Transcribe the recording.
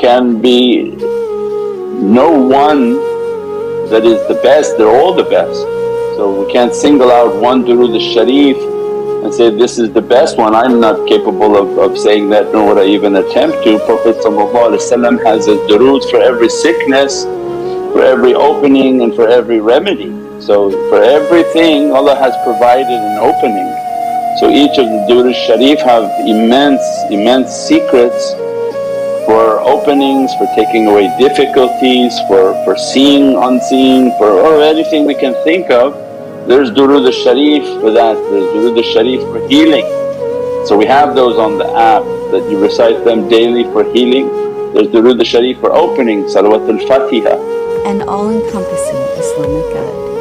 can be no one that is the best, they're all the best. So we can't single out one durood al-sharif and say, this is the best one. I'm not capable of saying that, nor would I even attempt to. Prophet has a durood for every sickness, for every opening and for every remedy. So for everything Allah has provided an opening. So each of the durood al-sharif have immense secrets for openings, for taking away difficulties, for seeing unseen, for anything we can think of. There's durood al-sharif for that, there's durood al-sharif for healing. So we have those on the app that you recite them daily for healing. There's durood al-sharif for opening, salawat al-fatiha. An all-encompassing Islamic guide.